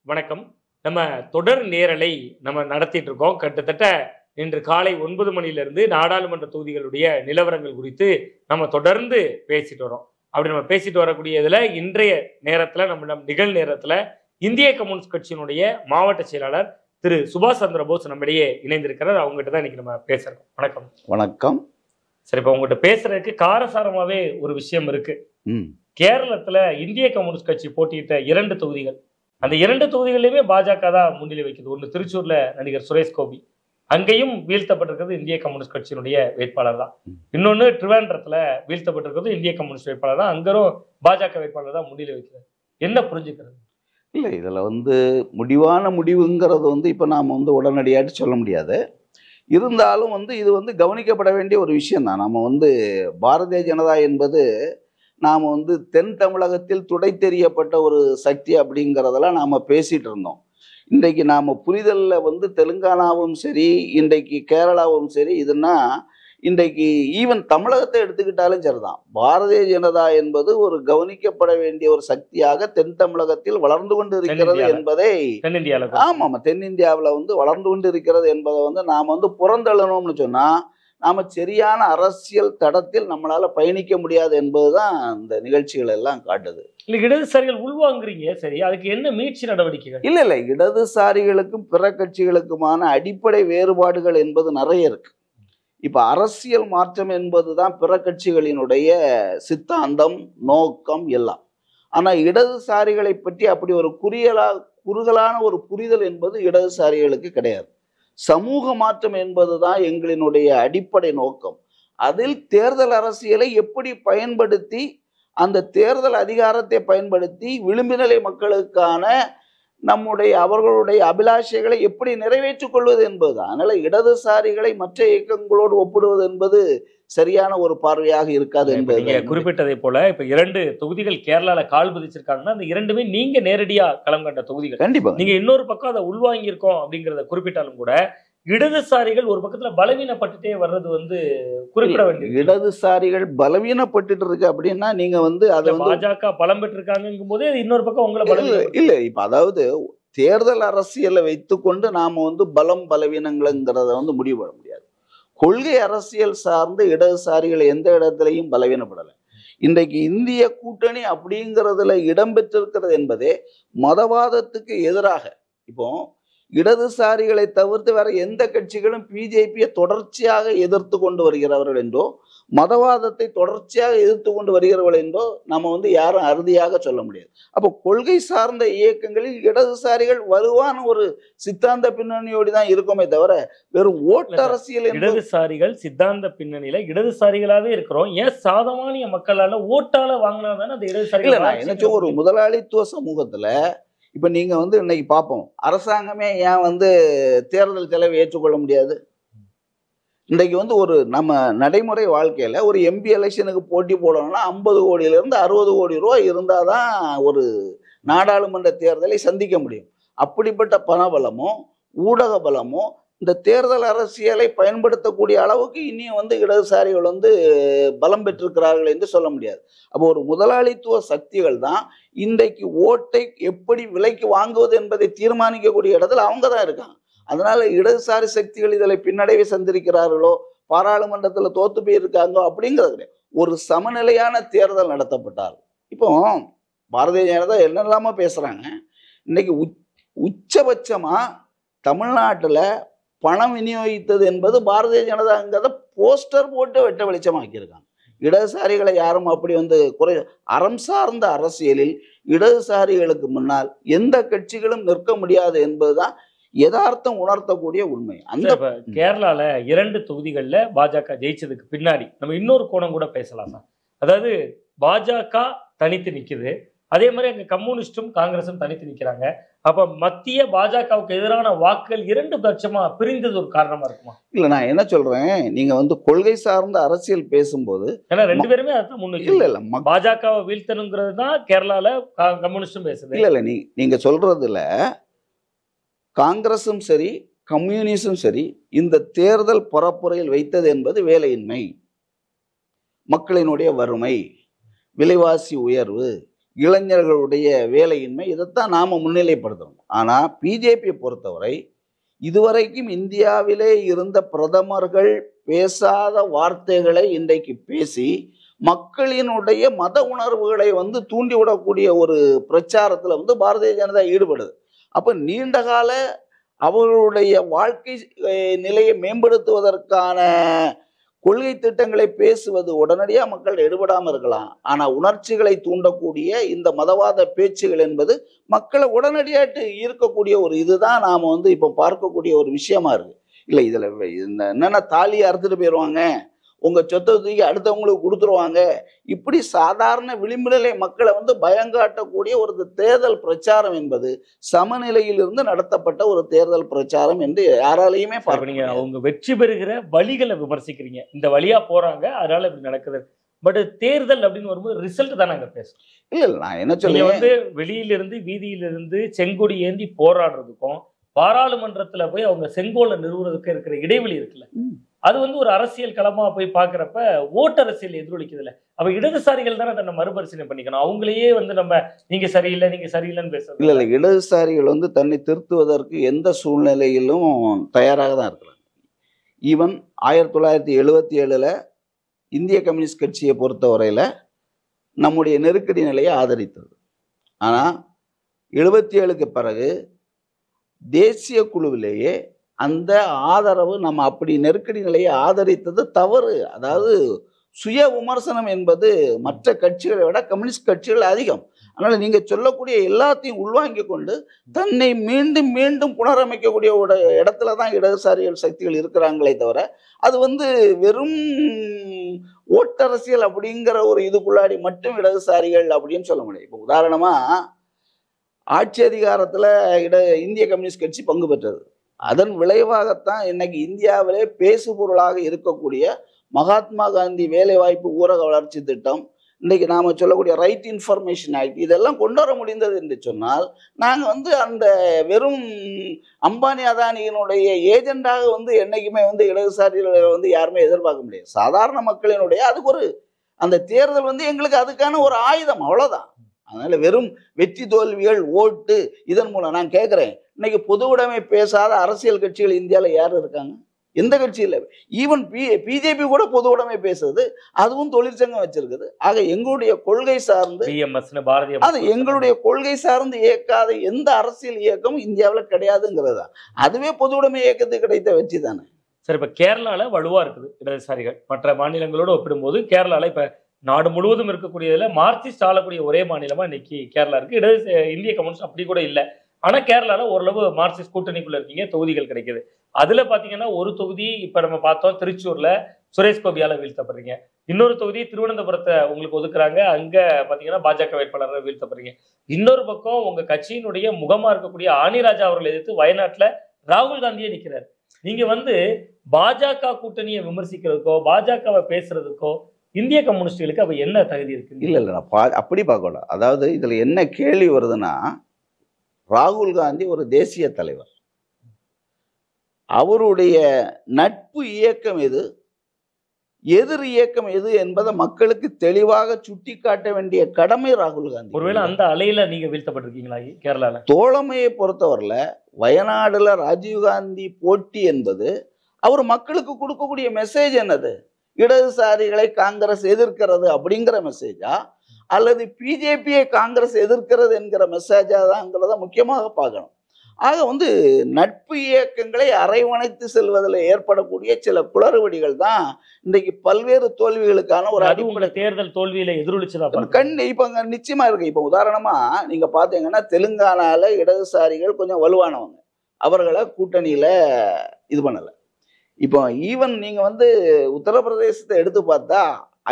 வணக்கம். நம்ம தொடர் நேரலை நடத்திட்டு இருக்கோம். கிட்டத்தட்ட இன்று காலை 9 மணியிலிருந்து நாடாளுமன்ற தொகுதிகளுடைய நிலவரங்கள் குறித்து நம்ம தொடர்ந்து பேசிட்டு வரோம். அப்படி நம்ம பேசிட்டு வரக்கூடிய இதுல இன்றைய நேரத்துல நிகழ் நேரத்துல இந்திய கம்யூனிஸ்ட் கட்சியினுடைய மாவட்ட செயலாளர் திரு சுபாஷ் சந்திர போஸ் நம்மிடையே இணைந்திருக்கிறார். அவங்ககிட்ட தான் இன்னைக்கு நம்ம பேசுறோம். வணக்கம். வணக்கம். சரி, இப்ப உங்ககிட்ட பேசுறதுக்கு காரசாரமாவே ஒரு விஷயம் இருக்கு. கேரளத்துல இந்திய கம்யூனிஸ்ட் கட்சி போட்டியிட்ட 2 தொகுதிகள், அந்த 2 தொகுதிகளிலுமே பாஜக தான் முன்னிலை வைக்குது. ஒன்று திருச்சூர்ல நடிகர் சுரேஷ் கோபி, அங்கேயும் வீழ்த்தப்பட்டிருக்கிறது இந்திய கம்யூனிஸ்ட் கட்சியினுடைய வேட்பாளர் தான். இன்னொன்னு திருவேண்டரத்துல வீழ்த்தப்பட்டிருக்கிறது இந்திய கம்யூனிஸ்ட் வேட்பாளர் தான். அங்கரும் பாஜக வேட்பாளர் தான் முன்னிலை வைக்கிறது. என்ன புரிஞ்சுக்கிறது? இல்லை, இதில் முடிவான முடிவுங்கிறது இப்போ நாம் உடனடியாக சொல்ல முடியாது. இருந்தாலும் இது கவனிக்கப்பட வேண்டிய ஒரு விஷயம் தான். நம்ம பாரதிய ஜனதா என்பது நாம் தென் தமிழகத்தில் துடை தெரியப்பட்ட ஒரு சக்தி அப்படிங்கிறதெல்லாம் நாம் பேசிகிட்டு இருந்தோம். இன்றைக்கு நாம் புரிதலில் தெலுங்கானாவும் சரி, இன்றைக்கு கேரளாவும் சரி, இதுனா இன்றைக்கு ஈவன் தமிழகத்தை எடுத்துக்கிட்டாலும் சரிதான். பாரதிய ஜனதா என்பது ஒரு கவனிக்கப்பட வேண்டிய ஒரு சக்தியாக தென் தமிழகத்தில் வளர்ந்து கொண்டு இருக்கிறது என்பதை, ஆமாம், தென்னிந்தியாவில் வளர்ந்து கொண்டு இருக்கிறது என்பதை நாம் புறந்தள்ளணும்னு சொன்னால் நாம் சரியான அரசியல் தடத்தில் நம்மளால பயணிக்க முடியாது என்பதுதான் இந்த நிகழ்ச்சிகள் எல்லாம் காட்டுது. இல்லை, இடதுசாரிகள் உள்வாங்குறீங்க, சரி, அதுக்கு என்ன மீட்சி நடவடிக்கைகள்? இல்லை, இடதுசாரிகளுக்கும் பிற கட்சிகளுக்குமான அடிப்படை வேறுபாடுகள் என்பது நிறைய இருக்கு. இப்ப அரசியல் மாற்றம் என்பதுதான் பிற கட்சிகளினுடைய சித்தாந்தம், நோக்கம் எல்லாம். ஆனா இடதுசாரிகளை பற்றி அப்படி ஒரு குறுகலான ஒரு புரிதல் என்பது இடதுசாரிகளுக்கு கிடையாது. சமூக மாற்றம் என்பதுதான் எங்களினுடைய அடிப்படை நோக்கம். அதில் தேர்தல் அரசியலை எப்படி பயன்படுத்தி, அந்த தேர்தல் அதிகாரத்தை பயன்படுத்தி விளிம்புநிலை மக்களுக்கான அவர்களுடைய அபிலாஷைகளை எப்படி நிறைவேற்றிக் கொள்வது என்பதுதான். அதனால இடதுசாரிகளை மற்ற இயக்கங்களோடு ஒப்பிடுவது என்பது சரியான ஒரு பார்வையாக இருக்காது என்பது. நீங்க குறிப்பிட்டதை போல இப்ப 2 தொகுதிகள் கேரளால கால் பதிச்சிருக்காங்கன்னா அந்த 2மே நீங்க நேரடியா களம் கண்ட தொகுதிகள். கண்டிப்பா. நீங்க இன்னொரு பக்கம் அதை உள்வாங்கி இருக்கோம் அப்படிங்கறத குறிப்பிட்டாலும் கூட இடதுசாரிகள் ஒரு பக்கத்துல பலவீனப்பட்டுட்டே வர்றது குறிப்பிட வேண்டியது. இடதுசாரிகள் பலவீனப்பட்டு இருக்கு அப்படின்னா நீங்க அதை பாஜக பலம் பெற்றிருக்காங்கும் போதே இன்னொரு பக்கம் உங்களை இல்ல. இப்ப அதாவது தேர்தல் அரசியலை வைத்துக்கொண்டு நாம பலம் பலவீனங்கிறத முடிவு பண்ண முடியாது. கொள்கை அரசியல் சார்ந்து இடதுசாரிகள் எந்த இடத்துலையும் பலவீனப்படலை. இன்றைக்கு இந்திய கூட்டணி அப்படிங்கிறதுல இடம்பெற்றிருக்கிறது என்பதே மதவாதத்துக்கு எதிராக. இப்போ இடதுசாரிகளை தவிர்த்து வேற எந்த கட்சிகளும் பிஜேபியை தொடர்ச்சியாக எதிர்த்து கொண்டு வருகிறவர்கள் என்றோ, மதவாதத்தை தொடர்ச்சியாக எதிர்த்து கொண்டு வருகிறவர்கள் என்றோ நம்ம யாரும் அறுதியாக சொல்ல முடியாது. அப்போ கொள்கை சார்ந்த இயக்கங்களில் இடதுசாரிகள் வலுவான ஒரு சித்தாந்த பின்னணியோடு தான் இருக்குமே தவிர வெறும் ஓட்டு அரசியல். இடதுசாரிகள் சித்தாந்த பின்னணியில இடதுசாரிகளாவே இருக்கிறோம். ஏன் சாதாரண மக்களால ஓட்டால வாங்கினாதானே அந்த இடதுசாரிகள்? நான் என்ன ஒரு முதலாளித்துவ சமூகத்துல இப்ப நீங்க இன்னைக்கு பார்ப்போம், அரசாங்கமே ஏன் தேர்தல் செலவை ஏற்றுக்கொள்ள முடியாது? இன்றைக்கு ஒரு நம்ம நடைமுறை வாழ்க்கையில ஒரு எம்பி எலெக்ஷனுக்கு போட்டி போடணும்னா 50 கோடியிலிருந்து 60 கோடி ரூபாய் இருந்தாதான் ஒரு நாடாளுமன்ற தேர்தலை சந்திக்க முடியும். அப்படிப்பட்ட பணபலமோ ஊடக பலமோ இந்த தேர்தல் அரசியலை பயன்படுத்தக்கூடிய அளவுக்கு இனியும் இடதுசாரிகள் பலம் பெற்றிருக்கிறார்கள் என்று சொல்ல முடியாது. அப்போ ஒரு முதலாளித்துவ சக்திகள் தான் இன்றைக்கு ஓட்டை எப்படி விலைக்கு வாங்குவது என்பதை தீர்மானிக்கக்கூடிய இடத்துல அவங்க தான் இருக்காங்க. அதனால இடதுசாரி சக்திகள் இதில் பின்னடைவை சந்திருக்கிறார்களோ, பாராளுமன்றத்தில் தோத்து போயிருக்காங்களோ அப்படிங்கிறது கிடையாது. ஒரு சமநிலையான தேர்தல் நடத்தப்பட்டால், இப்போ பாரதிய ஜனதா என்னெல்லாமோ பேசுறாங்க. இன்னைக்கு உச்சபட்சமா தமிழ்நாட்டில் பணம் விநியோகித்தது என்பது பாரதிய ஜனதாங்கிறத போஸ்டர் போட்டு வெட்ட வெளிச்சமாக்கியிருக்காங்க. இடதுசாரிகளை யாரும் அப்படி அறம் சார்ந்த அரசியலில் இடதுசாரிகளுக்கு முன்னால் எந்த கட்சிகளும் நிற்க முடியாது என்பதுதான் யதார்த்தம் உணர்த்தக்கூடிய உண்மை. அந்த கேரளால 2 தொகுதிகள்ல பாஜக ஜெயிச்சதுக்கு பின்னாடி நம்ம இன்னொரு கோணம் கூட பேசலாம் சார். அதாவது பாஜக தனித்து நிக்குது, அதே மாதிரி அங்க கம்யூனிஸ்டும் காங்கிரஸும் தனித்து நிக்கிறாங்க. அப்ப மத்திய பாஜகவுக்கு எதிரான வாக்குகள் 2 பட்சமா பிரிந்தது ஒரு காரணமா இருக்குமா? இல்ல, நான் என்ன சொல்றேன், நீங்க கொள்கை சார்ந்த அரசியல் பேசும்போது ஏன்னா 2 பேருமே அதான் முன்னுக்கு. இல்ல பாஜகவை வீழ்த்தணுங்கிறது தான் கேரளால கம்யூனிஸ்டும் பேசுது. இல்ல நீங்க சொல்றதுல காங்கிரஸும் சரி கம்யூனிஸ்டும் சரி இந்த தேர்தல் பரப்புரையில் வைத்தது என்பது வேலையின்மை, மக்களினுடைய வறுமை, விலைவாசி உயர்வு, இளைஞர்களுடைய வேலையின்மை, இதைத்தான் நாம முன்னிலைப்படுத்தணும். ஆனா பிஜேபியை பொறுத்தவரை இதுவரைக்கும் இந்தியாவிலே இருந்த பிரதமர்கள் பேசாத வார்த்தைகளை இன்றைக்கு பேசி மக்களினுடைய மத உணர்வுகளை தூண்டிவிடக்கூடிய ஒரு பிரச்சாரத்துல பாரதிய ஜனதா ஈடுபடுது. அப்ப நீண்ட கால அவர்களுடைய வாழ்க்கை நிலையை மேம்படுத்துவதற்கான கொள்கை திட்டங்களை பேசுவது உடனடியாக மக்கள் எடுபடாமல் இருக்கலாம். ஆனால் உணர்ச்சிகளை தூண்டக்கூடிய இந்த மதவாத பேச்சுகள் என்பது மக்களை உடனடியாக ஈர்க்கக்கூடிய ஒரு இதுதான் நாம் இப்போ பார்க்கக்கூடிய ஒரு விஷயமா இருக்கு. இல்லை இதில் என்னென்ன தாலியை அறுத்துட்டு போயிடுவாங்க, உங்கள் சொத்தை தூக்கி அடுத்தவங்களுக்கு கொடுத்துருவாங்க, இப்படி சாதாரண விளிம்பு நிலை மக்களை பயங்காட்டக்கூடிய ஒரு தேர்தல் பிரச்சாரம் என்பது சமநிலையிலிருந்து நடத்தப்பட்ட ஒரு தேர்தல் பிரச்சாரம் என்று யாராலையுமே பார்ப்பீங்க. அவங்க வெற்றி பெறுகிற வழிகளை விமர்சிக்கிறீங்க, இந்த வழியா போறாங்க அதனால இப்படி நடக்குது. பட் தேர்தல் அப்படின்னு வரும்போது ரிசல்ட் தான் நாங்க பேசுறோம். இல்ல நான் என்ன சொல்ல, வெளியிலிருந்து வீதியிலிருந்து செங்கொடி ஏந்தி போராடுறதுக்கும் பாராளுமன்றத்துல போய் அவங்க செங்கோலை நிறுவுறதுக்கு இருக்கிற இடைவெளி இருக்குல்ல, அது ஒரு அரசியல் களமா போய் பாக்குறப்ப ஓட்டு அரசியல் எதிரொலிக்குதுல்ல. அப்ப இடதுசாரிகள் தானே தன்னை மறுபரிசீலனை பண்ணிக்கணும். அவங்களையே நம்ம நீங்க சரியில்லை நீங்க சரியில்லைன்னு பேசுறது இல்ல. இடதுசாரிகள் தன்னை திருத்துவதற்கு எந்த சூழ்நிலையிலும் தயாராக தான் இருக்கிறாங்க. ஈவன் 1977 இந்திய கம்யூனிஸ்ட் கட்சியை பொறுத்தவரையில நம்முடைய நெருக்கடி நிலையை ஆதரித்தது. ஆனா 77க்கு பிறகு தேசிய குழுவிலேயே அந்த ஆதரவு நம்ம அப்படி நெருக்கடி நிலையை ஆதரித்தது தவறு. அதாவது சுய விமர்சனம் என்பது மற்ற கட்சிகளை விட கம்யூனிஸ்ட் கட்சிகள் அதிகம். அதனால நீங்க சொல்லக்கூடிய எல்லாத்தையும் உள்வாங்கி கொண்டு தன்னை மீண்டும் மீண்டும் புனரமைக்கக்கூடிய ஒரு இடத்துல தான் இடதுசாரிகள் சக்திகள் இருக்கிறாங்களே தவிர அது வெறும் ஓட்டரசியல் அப்படிங்கிற ஒரு இதுக்குள்ளாடி மட்டும் இடதுசாரிகள் அப்படின்னு சொல்ல முடியாது. இப்போ உதாரணமா ஆட்சி அதிகாரத்துல இந்திய கம்யூனிஸ்ட் கட்சி பங்கு பெற்றது. அதன் விளைவாகத்தான் இன்னைக்கு இந்தியாவிலே பேசுபொருளாக இருக்கக்கூடிய மகாத்மா காந்தி வேலைவாய்ப்பு ஊரக வளர்ச்சி திட்டம், இன்னைக்கு நாம சொல்லக்கூடிய ரைட் இன்ஃபர்மேஷன் ஆக்ட், இதெல்லாம் கொண்டு வர முடிந்தது என்று சொன்னால் நாங்க அந்த வெறும் அம்பானி அதானியினுடைய ஏஜெண்டாக என்னைக்குமே இடதுசாரிகளை யாருமே எதிர்பார்க்க முடியாது. சாதாரண மக்களினுடைய அதுக்கு ஒரு அந்த தேர்தல் எங்களுக்கு அதுக்கான ஒரு ஆயுதம், அவ்வளவுதான். அதனால வெறும் வெற்றி தோல்விகள் ஓட்டு இதன் மூலம் நான் கேட்கிறேன், இன்னைக்கு பொது உடைமை பேசாத அரசியல் கட்சிகள் இந்தியாவில் யாரும் இருக்காங்க? எந்த கட்சி இல்லை. ஈவன் பிஜேபி கூட பொது உடைமை பேசுறது, அதுவும் தொழிற்சங்கம் வச்சிருக்குது. ஆக எங்களுடைய கொள்கை சார்ந்து அது எங்களுடைய கொள்கை சார்ந்து இயக்காத எந்த அரசியல் இயக்கம் இந்தியாவில் கிடையாதுங்கிறது தான். அதுவே பொது உடைமை இயக்கத்துக்கு கிடைத்த வெற்றி தானே. சரி, இப்ப கேரளால வலுவா இருக்குது இடதுசாரிகள். மற்ற மாநிலங்களோடு ஒப்பிடும்போது கேரளால இப்ப நாடு முழுவதும் இருக்கக்கூடியதுல மார்க்சிஸ்ட் ஆளக்கூடிய ஒரே மாநிலமா இன்னைக்கு கேரளா இருக்கு. இந்திய கம்யூனிஸ்ட் அப்படி கூட இல்லை. ஆனா கேரளால ஓரளவு மார்க்சிஸ்ட் கூட்டணிக்குள்ள இருக்கீங்க, தொகுதிகள் கிடைக்குது. அதுல பாத்தீங்கன்னா ஒரு தொகுதி இப்ப நம்ம பார்த்தோம், திருச்சூர்ல சுரேஷ் கோபியால வீழ்த்தப்படுறீங்க. இன்னொரு தொகுதி திருவனந்தபுரத்தை உங்களுக்கு ஒதுக்குறாங்க, அங்க பாத்தீங்கன்னா பாஜக வேட்பாளரை வீழ்த்தப்படுறீங்க. இன்னொரு பக்கம் உங்க கட்சியினுடைய முகமா இருக்கக்கூடிய ஆனிராஜா அவர்களை எதிர்த்து வயநாட்டுல ராகுல் காந்தியே நிக்கிறார். நீங்க பாஜக கூட்டணியை விமர்சிக்கிறதுக்கோ பாஜகவை பேசுறதுக்கோ இந்திய கம்யூனிஸ்டுகளுக்கு அப்ப என்ன தகுதி இருக்கு? இல்ல நான் அப்படி பார்க்கல. அதாவது இதுல என்ன கேள்வி வருதுன்னா, ராகுல் காந்தி ஒரு தேசிய தலைவர், அவருடைய நட்பு இயக்கம் எது, எதிர் இயக்கம் எது என்பதை மக்களுக்கு தெளிவாக சுட்டி காட்ட வேண்டிய கடமை ராகுல் காந்தி. ஒருவேளை அந்த அலையில நீங்க வீழ்த்தப்பட்டிருக்கீங்களா கேரளால? தோழமையை பொறுத்தவரையில வயநாடுல ராஜீவ்காந்தி போட்டி என்பது அவர் மக்களுக்கு கொடுக்கக்கூடிய மெசேஜ் என்னது? இடதுசாரிகளை காங்கிரஸ் எதிர்க்கிறது அப்படிங்கிற மெசேஜா, அல்லது பிஜேபியை காங்கிரஸ் எதிர்க்கிறது என்கிற மெசேஜா தான்ங்கிறத முக்கியமாக பார்க்கணும். ஆக நட்பு இயக்கங்களை அரவணைத்து செல்வதில் ஏற்படக்கூடிய சில குளறுபடிகள் தான் இன்றைக்கு பல்வேறு தோல்விகளுக்கான ஒரு அடிப்படை. தேர்தல் தோல்வியில எதிரொலிச்சுதான் இப்ப நிச்சயமா இருக்கு. இப்ப உதாரணமா நீங்க பாத்தீங்கன்னா தெலுங்கானால இடதுசாரிகள் கொஞ்சம் வலுவானவங்க, அவர்களை கூட்டணியில இது பண்ணல. இப்போ ஈவன் நீங்க உத்தரப்பிரதேசத்தை எடுத்து பார்த்தா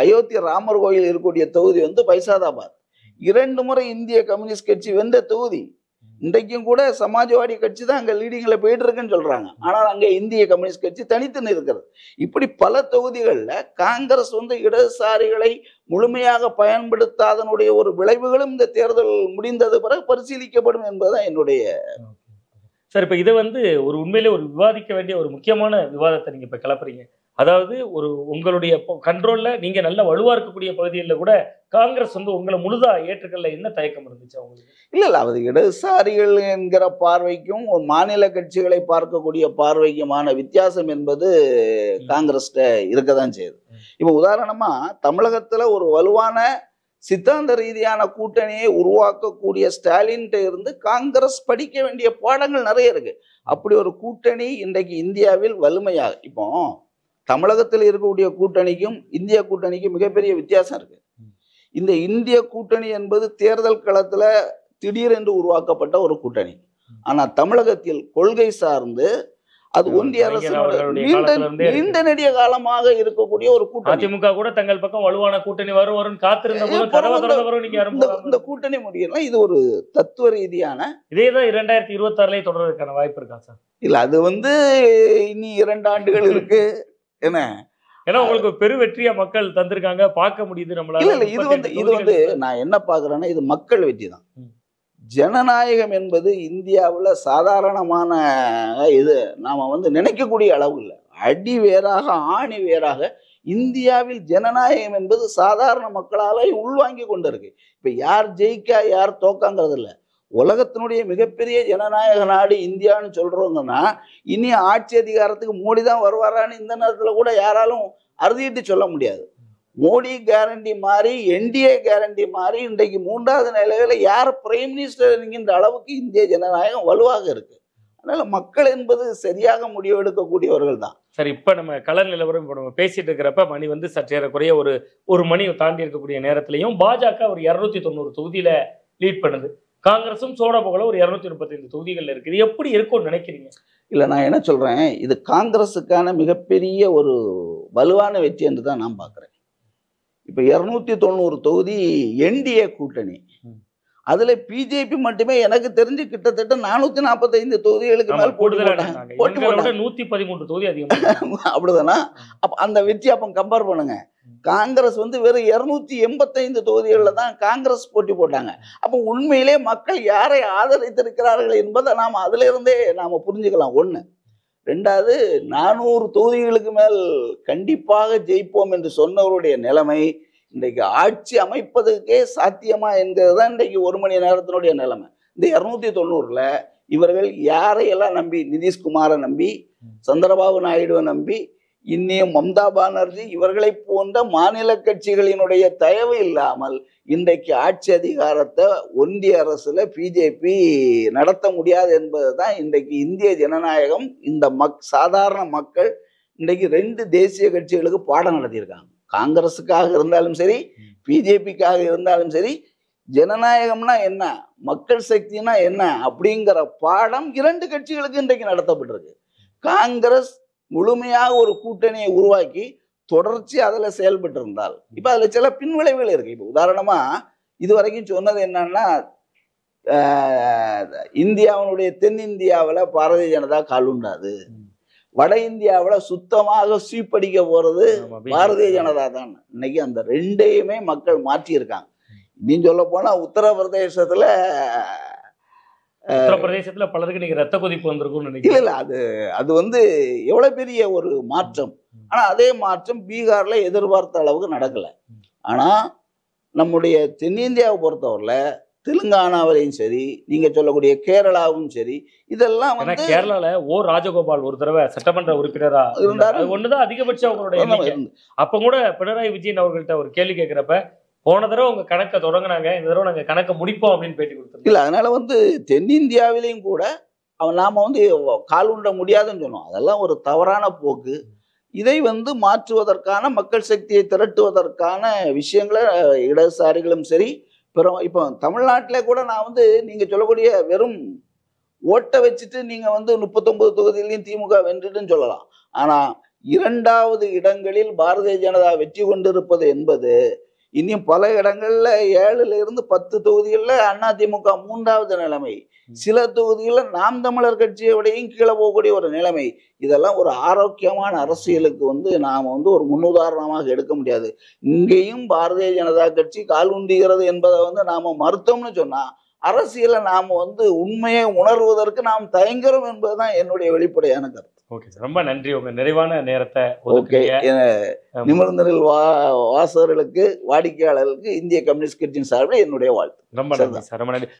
அயோத்தி ராமர் கோயில் இருக்கக்கூடிய தொகுதி பைசாதாபாத் 2 முறை இந்திய கம்யூனிஸ்ட் கட்சி வென்ற தொகுதி. இன்றைக்கும் கூட சமாஜ்வாடி கட்சி தான் அங்க லீடிங்ல போயிட்டு இருக்குன்னு சொல்றாங்க. ஆனால் அங்க இந்திய கம்யூனிஸ்ட் கட்சி தனித்து இருக்கிறது. இப்படி பல தொகுதிகளில் காங்கிரஸ் இடதுசாரிகளை முழுமையாக பயன்படுத்தாதனுடைய ஒரு விளைவுகளும் இந்த தேர்தல் முடிந்தது பிறகு பரிசீலிக்கப்படும் என்பதுதான் என்னுடைய. சார், இப்ப இதை ஒரு உண்மையிலே ஒரு விவாதிக்க வேண்டிய ஒரு முக்கியமான விவாதத்தை நீங்க இப்ப கிளப்புறீங்க. அதாவது ஒரு உங்களுடைய கண்ட்ரோல்ல நீங்க நல்ல வலுவா இருக்கக்கூடிய பகுதிகளில் கூட காங்கிரஸ் வந்து உங்களை முழுதா ஏற்றுக்கல, என்ன தயக்கம் இருந்துச்சு அவங்களுக்கு? இல்ல அது இடதுசாரிகள் என்கிற பார்வைக்கும் ஒரு மாநில கட்சிகளை பார்க்கக்கூடிய பார்வைக்குமான வித்தியாசம் என்பது காங்கிரஸ்ட இருக்கதான் செய்யுது. இப்ப உதாரணமா தமிழகத்துல ஒரு வலுவான சித்தாந்த ரீதியான கூட்டணியை உருவாக்கக்கூடிய ஸ்டாலின்கிட்ட இருந்து காங்கிரஸ் படிக்க வேண்டிய பாடங்கள் நிறைய இருக்கு. அப்படி ஒரு கூட்டணி இன்றைக்கு இந்தியாவில் வலிமையாக, இப்போ தமிழகத்தில் இருக்கக்கூடிய கூட்டணிக்கும் இந்திய கூட்டணிக்கும் மிகப்பெரிய வித்தியாசம் இருக்கு. இந்த இந்திய கூட்டணி என்பது தேர்தல் களத்துல திடீரென்று உருவாக்கப்பட்ட ஒரு கூட்டணி. ஆனா தமிழகத்தில் கொள்கை சார்ந்து அது ஒன்றிய அரசு நீண்ட நெடிய காலமாக இருக்கக்கூடிய ஒரு கூட்டணி. அதிமுக கூட தங்கள் பக்கம் வலுவான கூட்டணி வரும் காத்திருந்த இந்த கூட்டணி முடியல. இது ஒரு தத்துவ ரீதியான இதேதான் 2026 தொடர்றதுக்கான வாய்ப்பு இருக்கா சார்? இல்ல அது இனி 2 ஆண்டுகள் இருக்கு. என்ன, ஏன்னா உங்களுக்கு பெரு வெற்றியா மக்கள் தந்திருக்காங்க, பார்க்க முடியுது நம்மளால. இல்ல இது நான் என்ன பாக்குறேன்னா, இது மக்கள் வெற்றி தான். ஜனநாயகம் என்பது இந்தியாவில் சாதாரணமான இது நாம நினைக்கக்கூடிய அளவு இல்லை. அடி வேறாக ஆணி வேறாக இந்தியாவில் ஜனநாயகம் என்பது சாதாரண மக்களால உள்வாங்கி கொண்டு இருக்கு. இப்ப யார் ஜெயிக்கா யார் தோக்காங்கிறது இல்லை. உலகத்தினுடைய மிகப்பெரிய ஜனநாயக நாடு இந்தியான்னு சொல்றவங்கன்னா இனி ஆட்சி அதிகாரத்துக்கு மோடி தான் வருவாரான்னு இந்த நேரத்துல கூட யாராலும் அறுதிட்டு சொல்ல முடியாது. மோடி கேரண்டி மாறி என்டிஏ கேரண்டி மாறி இன்றைக்கு 3வது நிலையில யார் பிரைம் மினிஸ்டர் என்கின்ற அளவுக்கு இந்திய ஜனநாயகம் வலுவாக இருக்கு. அதனால மக்கள் என்பது சரியாக முடிவெடுக்கக்கூடியவர்கள் தான். சரி, இப்ப நம்ம கள நிலவரம் இப்ப நம்ம பேசிட்டு இருக்கிறப்ப மணி சற்றேறக்குறைய ஒரு மணி தாண்டி இருக்கக்கூடிய நேரத்திலையும் பாஜக ஒரு 290 தொகுதியில லீட் பண்ணுது. காங்கிரசும் சோட போகல ஒரு 235 தொகுதிகள் இருக்குது. எப்படி இருக்கும்னு நினைக்கிறீங்க? இல்ல நான் என்ன சொல்றேன், இது காங்கிரஸுக்கான மிகப்பெரிய ஒரு வலுவான வெற்றி என்று தான் நான் பார்க்கிறேன். இப்ப 290 தொகுதி என்டிஏ கூட்டணி, அதுல பிஜேபி மட்டுமே எனக்கு தெரிஞ்சு கிட்டத்தட்ட 445 தொகுதிகளுக்கு மேல் போட்டி போட்டாங்க. 113 தொகுதி அதிகம். அப்படிதானா? அப்ப அந்த வெற்றி அப்ப கம்பேர் பண்ணுங்க. காங்கிரஸ் வெறும் 285 தொகுதிகளில் தான் காங்கிரஸ் போட்டி போட்டாங்க. அப்ப உண்மையிலே மக்கள் யாரை ஆதரித்திருக்கிறார்கள் என்பதை நாம் அதுல இருந்தே நாம புரிஞ்சுக்கலாம். ஒண்ணு. 2வது, 400 தொகுதிகளுக்கு மேல் கண்டிப்பாக ஜெயிப்போம் என்று சொன்னவருடைய நிலைமை இன்றைக்கு ஆட்சி அமைப்பதற்கே சாத்தியமா என்கிறது தான் இன்றைக்கு 1 மணி நேரத்தினுடைய நிலைமை. இந்த 290ல இவர்கள் யாரையெல்லாம் நம்பி, நிதிஷ்குமாரை நம்பி, சந்திரபாபு நாயுடுவை நம்பி, இன்னும் மம்தா பானர்ஜி இவர்களை போன்ற மாநில கட்சிகளினுடைய தயவு இல்லாமல் இன்றைக்கு ஆட்சி அதிகாரத்தை ஒன்றிய அரசுல பிஜேபி நடத்த முடியாது என்பதுதான் இன்றைக்கு இந்திய ஜனநாயகம். இந்த சாதாரண மக்கள் இன்றைக்கு 2 தேசிய கட்சிகளுக்கு பாடம் நடத்தியிருக்காங்க. காங்கிரஸுக்காக இருந்தாலும் சரி, பிஜேபிக்காக இருந்தாலும் சரி, ஜனநாயகம்னா என்ன, மக்கள் சக்தினா என்ன அப்படிங்கிற பாடம் 2 கட்சிகளுக்கு இன்றைக்கு நடத்தப்பட்டிருக்கு. காங்கிரஸ் முழுமையாக ஒரு கூட்டணியை உருவாக்கி தொடர்ச்சி அதுல செயல்பட்டு இருந்தால் இப்ப அதுல சில பின்விளைவுகள் இருக்கு. இப்ப உதாரணமா இதுவரைக்கும் சொன்னது என்னன்னா, இந்தியாவினுடைய தென்னிந்தியாவில் பாரதிய ஜனதா காலுண்டாது, வட இந்தியாவில் சுத்தமாக சீப்படிக்க போறது பாரதிய ஜனதா தான். இன்னைக்கு அந்த 2யுமே மக்கள் மாற்றி இருக்காங்க. இன்னும் சொல்ல போனா உத்தரப்பிரதேசத்துல பலருக்கு நீங்க ரத்த கொதிப்பு வந்திருக்கும் நினைக்கிறேன். இல்ல அது எவ்வளவு பெரிய ஒரு மாற்றம். ஆனா அதே மாற்றம் பீகார்ல எதிர்பார்த்த அளவுக்கு நடக்கல. ஆனா நம்முடைய தென்னிந்தியாவை பொறுத்தவரையில தெலுங்கானாவிலையும் சரி, நீங்க சொல்லக்கூடிய கேரளாவும் சரி, இதெல்லாம் கேரளால ராஜகோபால் ஒரு தடவை சட்டமன்ற உறுப்பினரா இருந்தாரு. ஒண்ணுதான் அதிகபட்சம் அவங்களுடைய. அப்ப கூட பினராயி விஜயன் அவர்கள்ட்ட ஒரு கேள்வி கேட்கிறப்ப, போன தடவை உங்க கணக்கை தொடங்கினாங்க, இந்த தடவை நாங்க கணக்கை முடிப்போம் அப்படின்னு பேட்டி கொடுத்தோம். இல்ல அதனால தென்னிந்தியாவிலையும் கூட நாம காலுண்ட முடியாதுன்னு சொன்னோம். அதெல்லாம் ஒரு தவறான போக்கு. இதை மாற்றுவதற்கான, மக்கள் சக்தியை திரட்டுவதற்கான விஷயங்களை இடதுசாரிகளும் சரி, இப்போ தமிழ்நாட்டிலே கூட நான் நீங்க சொல்லக்கூடிய வெறும் ஓட்டை வச்சுட்டு நீங்க 39 தொகுதியிலையும் திமுக வென்றுட்டுன்னு சொல்லலாம். ஆனா 2வது இடங்களில் பாரதிய ஜனதா வெற்றி கொண்டிருப்பது என்பது இன்னும் பல இடங்கள்ல 7ல இருந்து 10 தொகுதிகளில் அதிமுக 3வது நிலைமை, சில தொகுதிகளில் நாம் தமிழர் கட்சியை விடையும் கீழே போகக்கூடிய ஒரு நிலைமை. இதெல்லாம் ஒரு ஆரோக்கியமான அரசியலுக்கு நாம ஒரு முன்னுதாரணமாக எடுக்க முடியாது. இங்கேயும் பாரதிய ஜனதா கட்சி கால் உண்டுகிறது என்பதை நாம மறுத்தோம்னு சொன்னா அரசியலை நாம உண்மையை உணர்வதற்கு நாம் தயங்குறோம் என்பதுதான் என்னுடைய வெளிப்படையான கருத்து. ஓகே சார், ரொம்ப நன்றி. உங்க நிறைவான நேரத்தை ஓகே. ஒதுக்குனீங்க. நிமிர்ந்தனில் வாசகர்களுக்கு, வாடிக்கையாளர்களுக்கு இந்திய கம்யூனிஸ்ட் கட்சியின் சார்பில் என்னுடைய வாழ்த்து. ரொம்ப நன்றி சார், ரொம்ப நன்றி.